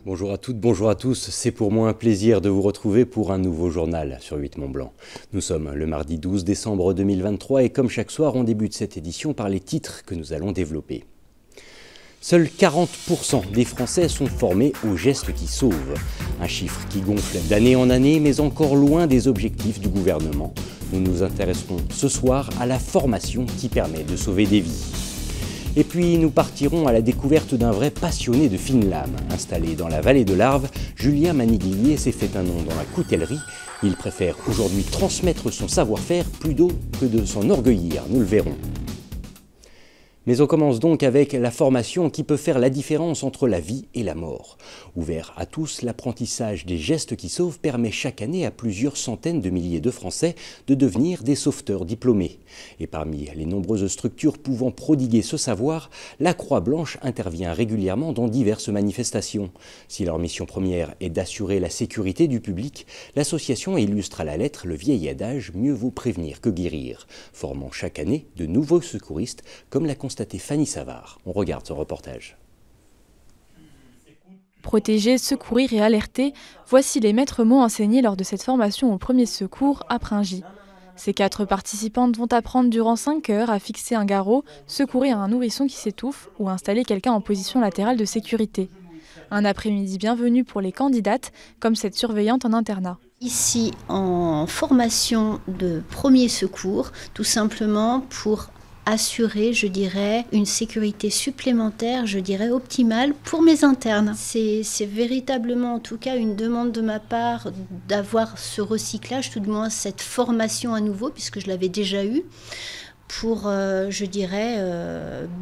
Bonjour à toutes, bonjour à tous. C'est pour moi un plaisir de vous retrouver pour un nouveau journal sur 8 Mont-Blanc. Nous sommes le mardi 12 décembre 2023 et comme chaque soir, on débute cette édition par les titres que nous allons développer. Seuls 40% des Français sont formés aux gestes qui sauvent. Un chiffre qui gonfle d'année en année, mais encore loin des objectifs du gouvernement. Nous nous intéresserons ce soir à la formation qui permet de sauver des vies. Et puis nous partirons à la découverte d'un vrai passionné de fines lames. Installé dans la vallée de l'Arve, Julien Maniglier s'est fait un nom dans la coutellerie. Il préfère aujourd'hui transmettre son savoir-faire plutôt que de s'enorgueillir, nous le verrons. Mais on commence donc avec la formation qui peut faire la différence entre la vie et la mort. Ouvert à tous, l'apprentissage des gestes qui sauvent permet chaque année à plusieurs centaines de milliers de Français de devenir des sauveteurs diplômés. Et parmi les nombreuses structures pouvant prodiguer ce savoir, la Croix-Blanche intervient régulièrement dans diverses manifestations. Si leur mission première est d'assurer la sécurité du public, l'association illustre à la lettre le vieil adage « Mieux vaut prévenir que guérir », formant chaque année de nouveaux secouristes comme l'a constaté Fanny Savard. On regarde ce reportage. Protéger, secourir et alerter, voici les maîtres mots enseignés lors de cette formation au premier secours à Pringy. Ces 4 participantes vont apprendre durant 5 heures à fixer un garrot, secourir un nourrisson qui s'étouffe ou installer quelqu'un en position latérale de sécurité. Un après-midi bienvenu pour les candidates, comme cette surveillante en internat. Ici en formation de premier secours, tout simplement pour assurer, je dirais, une sécurité supplémentaire, je dirais optimale pour mes internes. C'est véritablement en tout cas une demande de ma part d'avoir ce recyclage, tout du moins cette formation à nouveau, puisque je l'avais déjà eue, pour, je dirais,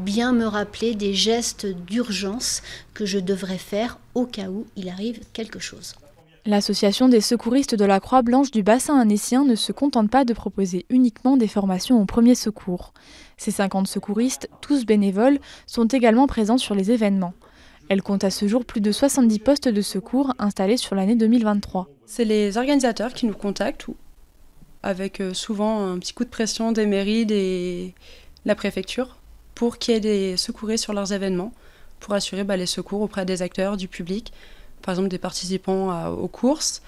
bien me rappeler des gestes d'urgence que je devrais faire au cas où il arrive quelque chose. L'association des secouristes de la Croix-Blanche du bassin annécien ne se contente pas de proposer uniquement des formations au premier secours. Ces 50 secouristes, tous bénévoles, sont également présents sur les événements. Elle compte à ce jour plus de 70 postes de secours installés sur l'année 2023. C'est les organisateurs qui nous contactent, avec souvent un petit coup de pression des mairies, de la préfecture, pour qu'il y ait des secouristes sur leurs événements, pour assurer les secours auprès des acteurs, du public. Par exemple des participants aux courses,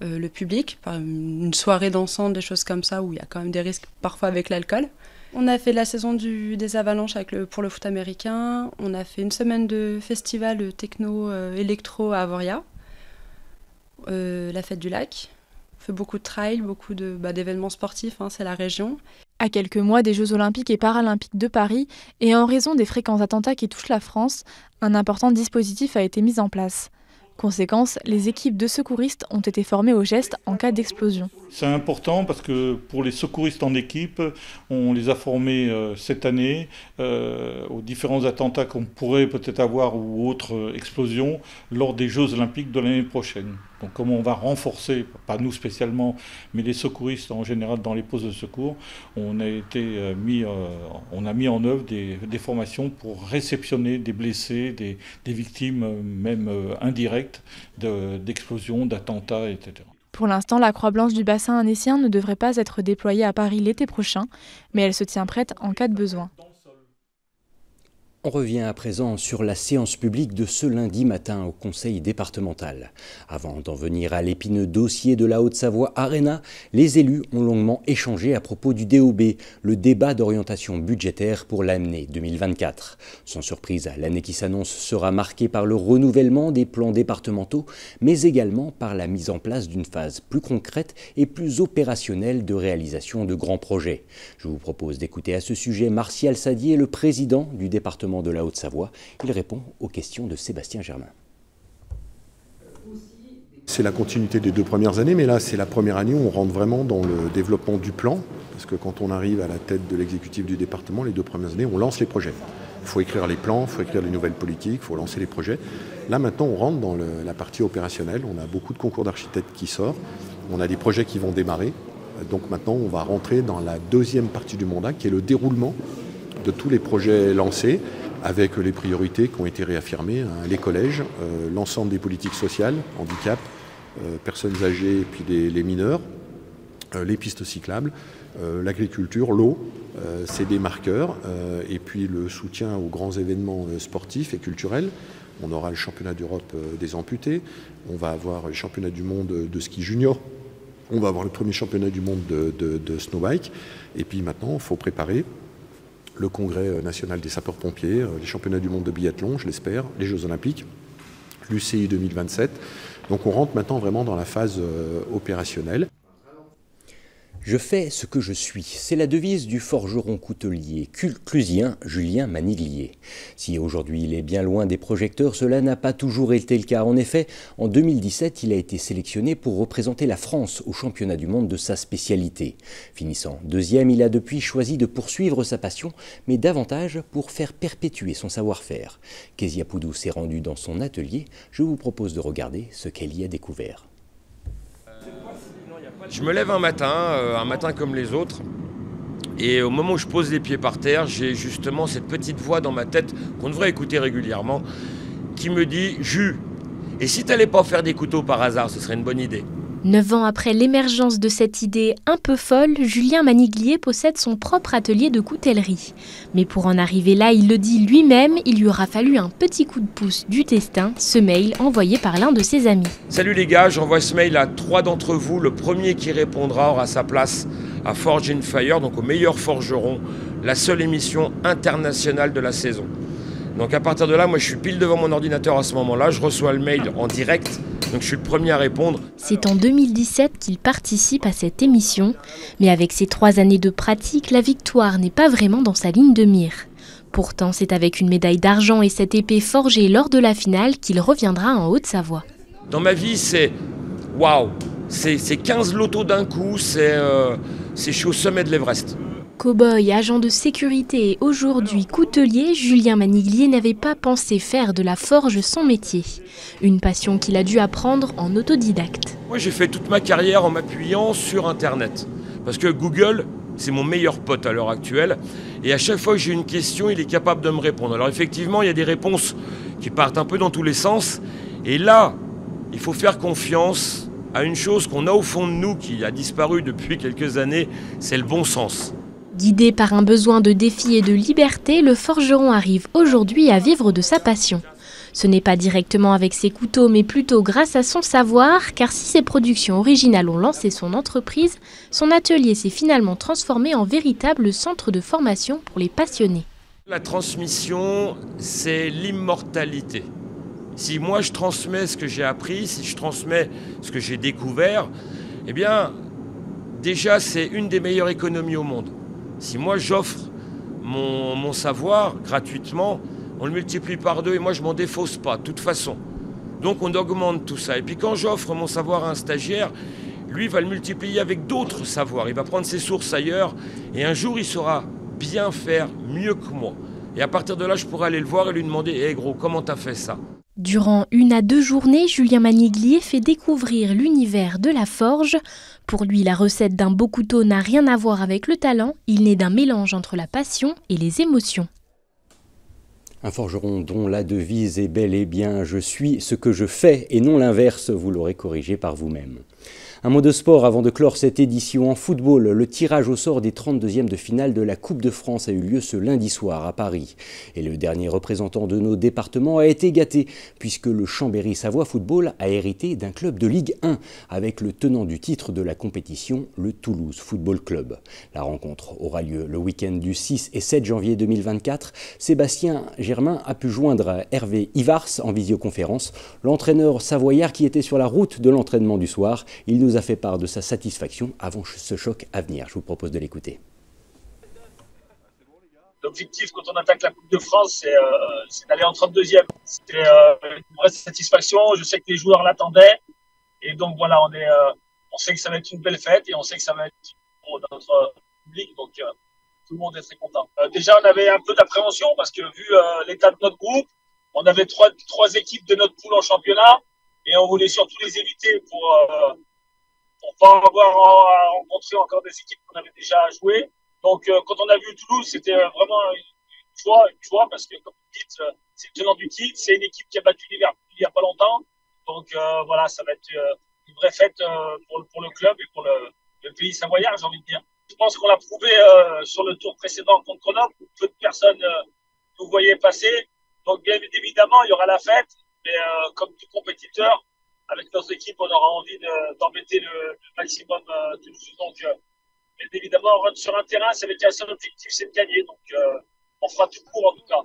le public, par une soirée dansante, des choses comme ça, où il y a quand même des risques parfois avec l'alcool. On a fait la saison des avalanches pour le foot américain, on a fait une semaine de festival techno-électro à Avoria, la fête du lac, on fait beaucoup de trails, beaucoup d'événements sportifs, c'est la région. À quelques mois des Jeux Olympiques et Paralympiques de Paris, et en raison des fréquents attentats qui touchent la France, un important dispositif a été mis en place. Conséquence, les équipes de secouristes ont été formées aux gestes en cas d'explosion. C'est important parce que pour les secouristes en équipe, on les a formés cette année aux différents attentats qu'on pourrait peut-être avoir ou autres explosions lors des Jeux Olympiques de l'année prochaine. Donc comme on va renforcer, pas nous spécialement, mais les secouristes en général dans les postes de secours, on a mis en œuvre des formations pour réceptionner des blessés, des victimes même indirectes d'explosions, d'attentats, etc. Pour l'instant, la Croix-Blanche du bassin annécien ne devrait pas être déployée à Paris l'été prochain, mais elle se tient prête en cas de besoin. On revient à présent sur la séance publique de ce lundi matin au conseil départemental. Avant d'en venir à l'épineux dossier de la Haute-Savoie Arena, les élus ont longuement échangé à propos du DOB, le débat d'orientation budgétaire pour l'année 2024. Sans surprise, l'année qui s'annonce sera marquée par le renouvellement des plans départementaux, mais également par la mise en place d'une phase plus concrète et plus opérationnelle de réalisation de grands projets. Je vous propose d'écouter à ce sujet Martial Sadier, le président du département de la Haute-Savoie. Il répond aux questions de Sébastien Germain. C'est la continuité des 2 premières années, mais là c'est la première année où on rentre vraiment dans le développement du plan, parce que quand on arrive à la tête de l'exécutif du département, les 2 premières années, on lance les projets. Il faut écrire les plans, il faut écrire les nouvelles politiques, il faut lancer les projets. Là maintenant on rentre dans la partie opérationnelle, on a beaucoup de concours d'architectes qui sortent, on a des projets qui vont démarrer, donc maintenant on va rentrer dans la 2e partie du mandat qui est le déroulement de tous les projets lancés, avec les priorités qui ont été réaffirmées, les collèges, l'ensemble des politiques sociales, handicap, personnes âgées et puis les mineurs, les pistes cyclables, l'agriculture, l'eau, c'est des marqueurs, et puis le soutien aux grands événements sportifs et culturels, On aura le championnat d'Europe des amputés, on va avoir le championnat du monde de ski junior, on va avoir le premier championnat du monde de snowbike. Et puis maintenant, il faut préparer le congrès national des sapeurs-pompiers, les championnats du monde de biathlon, je l'espère, les Jeux olympiques, l'UCI 2027. Donc on rentre maintenant vraiment dans la phase opérationnelle. Je fais ce que je suis, c'est la devise du forgeron coutelier clusien Julien Maniglier. Si aujourd'hui il est bien loin des projecteurs, cela n'a pas toujours été le cas. En effet, en 2017, il a été sélectionné pour représenter la France au championnat du monde de sa spécialité. Finissant deuxième, il a depuis choisi de poursuivre sa passion, mais davantage pour faire perpétuer son savoir-faire. Kezia Poudou s'est rendue dans son atelier. Je vous propose de regarder ce qu'elle y a découvert. Je me lève un matin comme les autres, et au moment où je pose les pieds par terre, j'ai justement cette petite voix dans ma tête qu'on devrait écouter régulièrement, qui me dit « Jus, et si t'allais pas faire des couteaux par hasard, ce serait une bonne idée ». 9 ans après l'émergence de cette idée un peu folle, Julien Maniglier possède son propre atelier de coutellerie. Mais pour en arriver là, il le dit lui-même, il lui aura fallu un petit coup de pouce du destin, ce mail envoyé par l'un de ses amis. Salut les gars, j'envoie ce mail à 3 d'entre vous. Le premier qui répondra aura sa place à Forge in Fire, donc au meilleur forgeron, la seule émission internationale de la saison. Donc à partir de là, moi je suis pile devant mon ordinateur à ce moment-là, je reçois le mail en direct, donc je suis le premier à répondre. C'est en 2017 qu'il participe à cette émission, mais avec ses 3 années de pratique, la victoire n'est pas vraiment dans sa ligne de mire. Pourtant, c'est avec une médaille d'argent et cette épée forgée lors de la finale qu'il reviendra en Haute-Savoie. Dans ma vie, c'est waouh, c'est 15 lotos d'un coup, je suis au sommet de l'Everest. Cow-boy, agent de sécurité et aujourd'hui coutelier, Julien Maniglier n'avait pas pensé faire de la forge son métier. Une passion qu'il a dû apprendre en autodidacte. Moi, j'ai fait toute ma carrière en m'appuyant sur Internet. Parce que Google, c'est mon meilleur pote à l'heure actuelle. Et à chaque fois que j'ai une question, il est capable de me répondre. Alors effectivement, il y a des réponses qui partent un peu dans tous les sens. Et là, il faut faire confiance à une chose qu'on a au fond de nous, qui a disparu depuis quelques années, c'est le bon sens. Guidé par un besoin de défi et de liberté, le forgeron arrive aujourd'hui à vivre de sa passion. Ce n'est pas directement avec ses couteaux, mais plutôt grâce à son savoir, car si ses productions originales ont lancé son entreprise, son atelier s'est finalement transformé en véritable centre de formation pour les passionnés. La transmission, c'est l'immortalité. Si moi je transmets ce que j'ai appris, si je transmets ce que j'ai découvert, eh bien, déjà c'est une des meilleures économies au monde. Si moi j'offre mon savoir gratuitement, on le multiplie par 2 et moi je m'en défausse pas de toute façon. Donc on augmente tout ça. Et puis quand j'offre mon savoir à un stagiaire, lui va le multiplier avec d'autres savoirs. Il va prendre ses sources ailleurs et un jour il saura bien faire mieux que moi. Et à partir de là, je pourrai aller le voir et lui demander « Hé gros, comment t'as fait ça ?» Durant 1 à 2 journées, Julien Maniglier fait découvrir l'univers de la forge. Pour lui, la recette d'un beau couteau n'a rien à voir avec le talent, il naît d'un mélange entre la passion et les émotions. Un forgeron dont la devise est bel et bien « Je suis ce que je fais » et non l'inverse, vous l'aurez corrigé par vous-même. Un mot de sport avant de clore cette édition en football. Le tirage au sort des 32e de finale de la Coupe de France a eu lieu ce lundi soir à Paris. Et le dernier représentant de nos départements a été gâté, puisque le Chambéry-Savoie Football a hérité d'un club de Ligue 1, avec le tenant du titre de la compétition, le Toulouse Football Club. La rencontre aura lieu le week-end du 6 et 7 janvier 2024. Sébastien Germain a pu joindre Hervé Ivars en visioconférence, l'entraîneur savoyard qui était sur la route de l'entraînement du soir. Il nous a fait part de sa satisfaction avant ce choc à venir. Je vous propose de l'écouter. L'objectif quand on attaque la Coupe de France, c'est d'aller en 32e. C'était une vraie satisfaction. Je sais que les joueurs l'attendaient. Et donc voilà, on sait que ça va être une belle fête et on sait que ça va être pour notre public. Donc tout le monde est très content. Déjà, on avait un peu d'appréhension parce que vu l'état de notre groupe, on avait trois équipes de notre poule en championnat et on voulait surtout les éviter pour pas avoir à rencontrer encore des équipes qu'on avait déjà jouées. Donc, quand on a vu Toulouse, c'était vraiment une joie parce que, comme vous dites, c'est le tenant du titre, c'est une équipe qui a battu Liverpool il n'y a pas longtemps. Donc, voilà, ça va être une vraie fête pour le club et pour le pays savoyard, j'ai envie de dire. Je pense qu'on l'a prouvé sur le tour précédent contre Grenoble, où peu de personnes nous voyaient passer. Donc bien évidemment, il y aura la fête, mais comme tout compétiteur, avec nos équipes, on aura envie d'embêter le maximum Toulouse. Donc bien évidemment, on rentre sur un terrain, c'est avec un seul objectif, c'est de gagner. Donc on fera tout pour en tout cas.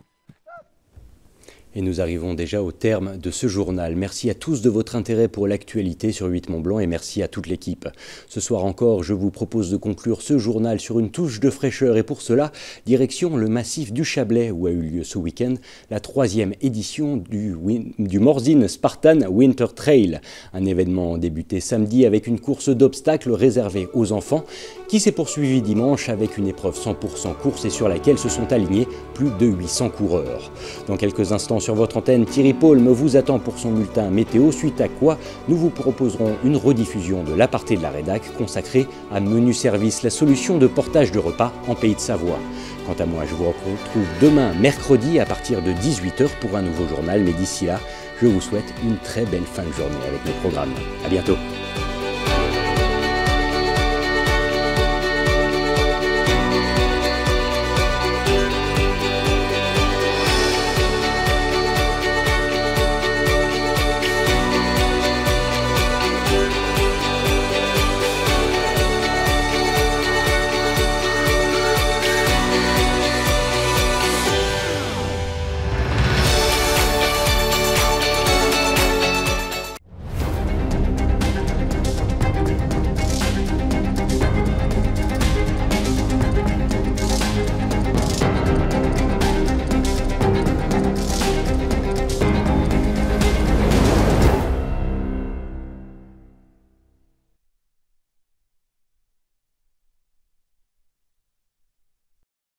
Et nous arrivons déjà au terme de ce journal. Merci à tous de votre intérêt pour l'actualité sur 8 Mont-Blanc et merci à toute l'équipe. Ce soir encore, je vous propose de conclure ce journal sur une touche de fraîcheur et pour cela, direction le massif du Chablais où a eu lieu ce week-end la 3e édition du Morzine Spartan Winter Trail. Un événement débuté samedi avec une course d'obstacles réservée aux enfants qui s'est poursuivie dimanche avec une épreuve 100% course et sur laquelle se sont alignés plus de 800 coureurs. Dans quelques instants, sur votre antenne, Thierry Paulme vous attend pour son bulletin météo, suite à quoi nous vous proposerons une rediffusion de l'aparté de la rédac consacrée à Menu Service, la solution de portage de repas en Pays de Savoie. Quant à moi, je vous retrouve demain, mercredi, à partir de 18 h pour un nouveau journal. Mais d'ici là, je vous souhaite une très belle fin de journée avec nos programmes. À bientôt.